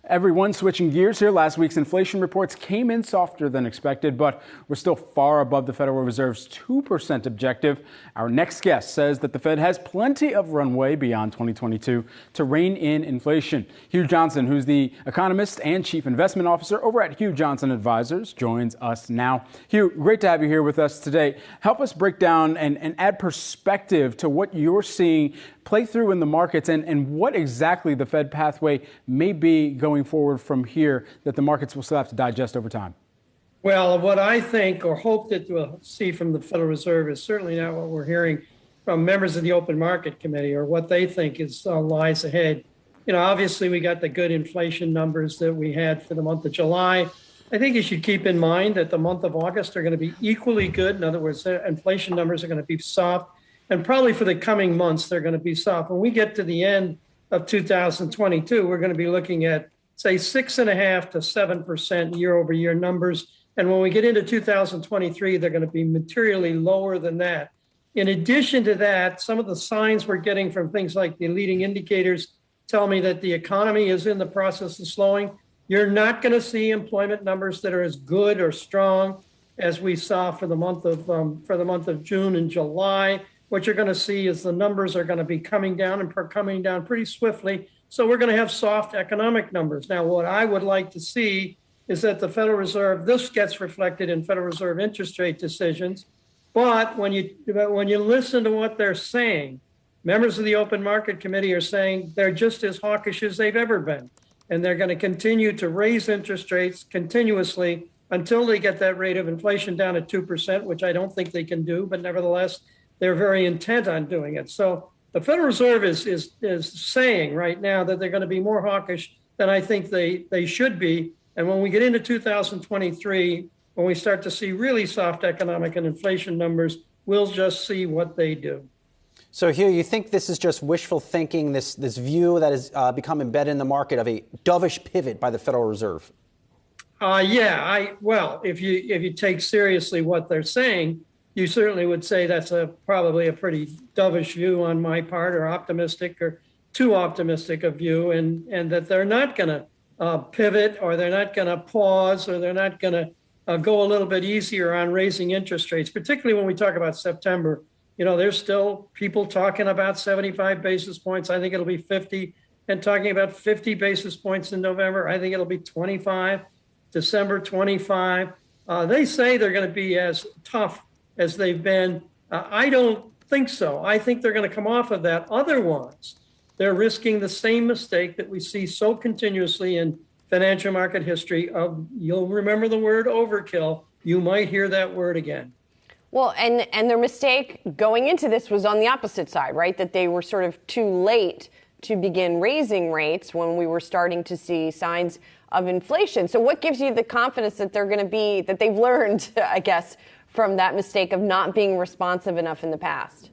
Everyone switching gears here. Last week's inflation reports came in softer than expected, but we're still far above the Federal Reserve's 2% objective. Our next guest says that the Fed has plenty of runway beyond 2022 to rein in inflation. Hugh Johnson, who's the economist and chief investment officer over at Hugh Johnson Advisors, joins us now. Hugh, great to have you here with us today. Help us break down and add perspective to what you're seeing play through in the markets and what exactly the Fed pathway may be going forward from here that the markets will still have to digest over time. Well, what I think or hope that we'll see from the Federal Reserve is certainly not what we're hearing from members of the Open Market Committee or what they think is lies ahead. You know, obviously we got the good inflation numbers that we had for the month of July. I think you should keep in mind that the month of August are going to be equally good. In other words, inflation numbers are going to be soft. And probably for the coming months, they're going to be soft. When we get to the end of 2022, we're going to be looking at, say, 6.5% to 7% year over year numbers. And when we get into 2023, they're going to be materially lower than that. In addition to that, some of the signs we're getting from things like the leading indicators tell me that the economy is in the process of slowing. You're not going to see employment numbers that are as good or strong as we saw for the month of June and July. What you're going to see is the numbers are going to be coming down pretty swiftly. So we're going to have soft economic numbers. Now, what I would like to see is that the Federal Reserve, this gets reflected in Federal Reserve interest rate decisions. But when you listen to what they're saying, members of the Open Market Committee are saying they're just as hawkish as they've ever been. And they're going to continue to raise interest rates continuously until they get that rate of inflation down at 2%, which I don't think they can do. But nevertheless, they're very intent on doing it. So the Federal Reserve is saying right now that they're going to be more hawkish than I think they should be. And when we get into 2023, when we start to see really soft economic and inflation numbers, we'll just see what they do. So Hugh, you think this is just wishful thinking, this view that has become embedded in the market of a dovish pivot by the Federal Reserve? Well, if you take seriously what they're saying, you certainly would say that's probably a pretty dovish view on my part, or optimistic, or too optimistic a view, and that they're not going to pivot, or they're not going to pause, or they're not going to go a little bit easier on raising interest rates, particularly when we talk about September. You know, there's still people talking about 75 basis points. I think it'll be 50, and talking about 50 basis points in November. I think it'll be 25, December 25. They say they're going to be as tough as they've been. I don't think so. I think they're going to come off of that. Otherwise, they're risking the same mistake that we see so continuously in financial market history of, you'll remember the word overkill. You might hear that word again. Well, and their mistake going into this was on the opposite side, right? That they were sort of too late to begin raising rates when we were starting to see signs of inflation. So what gives you the confidence that that they've learned, I guess, from that mistake of not being responsive enough in the past?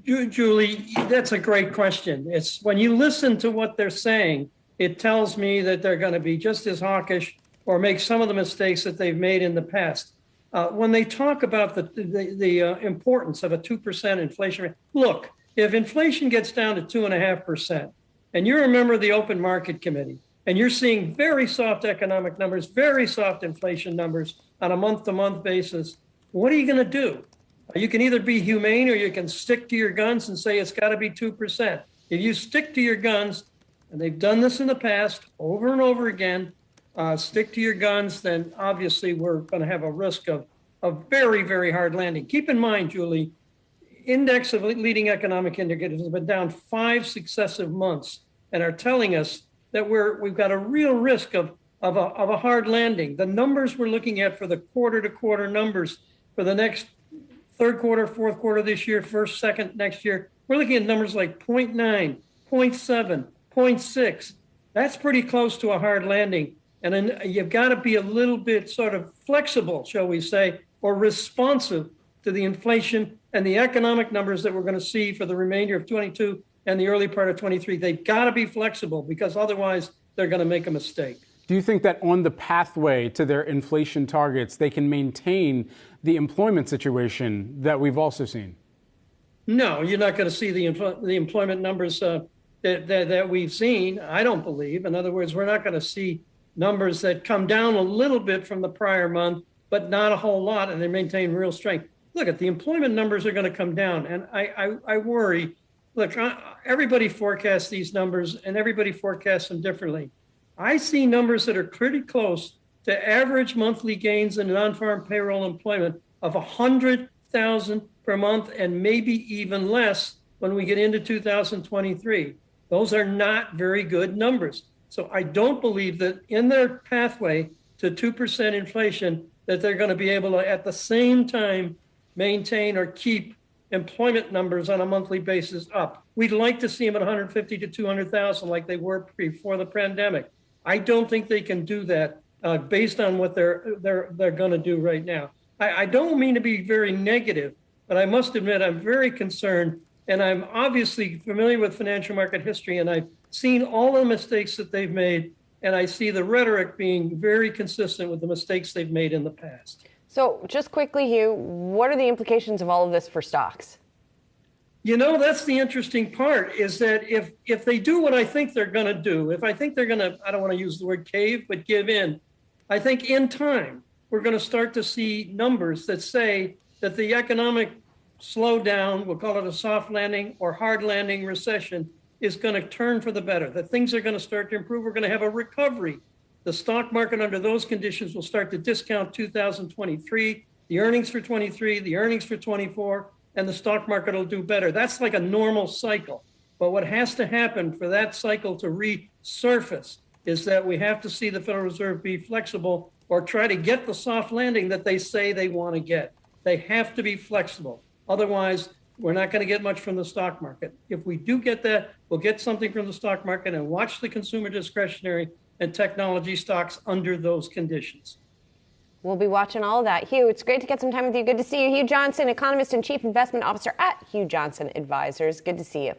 Julie, that's a great question. It's when you listen to what they're saying, it tells me that they're going to be just as hawkish or make some of the mistakes that they've made in the past. When they talk about the importance of a 2% inflation rate, look, if inflation gets down to 2.5%, and you're a member of the Open Market Committee, and you're seeing very soft economic numbers, very soft inflation numbers on a month-to-month basis, what are you going to do? You can either be humane or you can stick to your guns and say it's got to be 2%. If you stick to your guns, and they've done this in the past over and over again, stick to your guns, then obviously we're going to have a risk of a very, very hard landing. Keep in mind, Julie, index of leading economic indicators has been down 5 successive months and are telling us that we've got a real risk of a hard landing. The numbers we're looking at for the quarter-to-quarter numbers for the next third quarter, fourth quarter this year, first, second next year, we're looking at numbers like 0.9, 0.7, 0.6. That's pretty close to a hard landing. And then you've got to be a little bit sort of flexible, shall we say, or responsive to the inflation and the economic numbers that we're going to see for the remainder of 22 and the early part of 23. They've got to be flexible because otherwise they're going to make a mistake. Do you think that on the pathway to their inflation targets, they can maintain the employment situation that we've also seen? No, you're not going to see the employment numbers that we've seen. I don't believe. In other words, we're not going to see numbers that come down a little bit from the prior month, but not a whole lot, and they maintain real strength. Look, at the employment numbers are going to come down, and I worry. Look, everybody forecasts these numbers, and everybody forecasts them differently. I see numbers that are pretty close to average monthly gains in non-farm payroll employment of 100,000 per month, and maybe even less when we get into 2023. Those are not very good numbers. So I don't believe that in their pathway to 2% inflation that they're going to be able to, at the same time, maintain or keep employment numbers on a monthly basis up. We'd like to see them at 150 to 200,000 like they were before the pandemic. I don't think they can do that based on what they're going to do right now. I don't mean to be very negative, but I must admit I'm very concerned, and I'm obviously familiar with financial market history, and I've seen all the mistakes that they've made, and I see the rhetoric being very consistent with the mistakes they've made in the past. So just quickly, Hugh, what are the implications of all of this for stocks? You know, that's the interesting part, is that if they do what I think they're going to do, if I think they're going to, I don't want to use the word cave, but give in, I think in time we're going to start to see numbers that say that the economic slowdown, we'll call it a soft landing or hard landing recession, is going to turn for the better, that things are going to start to improve. We're going to have a recovery. The stock market under those conditions will start to discount 2023, the earnings for 23, the earnings for 24, and the stock market will do better. That's like a normal cycle. But what has to happen for that cycle to resurface is that we have to see the Federal Reserve be flexible or try to get the soft landing that they say they want to get. They have to be flexible. Otherwise, we're not going to get much from the stock market. If we do get that, we'll get something from the stock market and watch the consumer discretionary and technology stocks under those conditions. We'll be watching all of that. Hugh, it's great to get some time with you. Good to see you. Hugh Johnson, economist and chief investment officer at Hugh Johnson Advisors. Good to see you.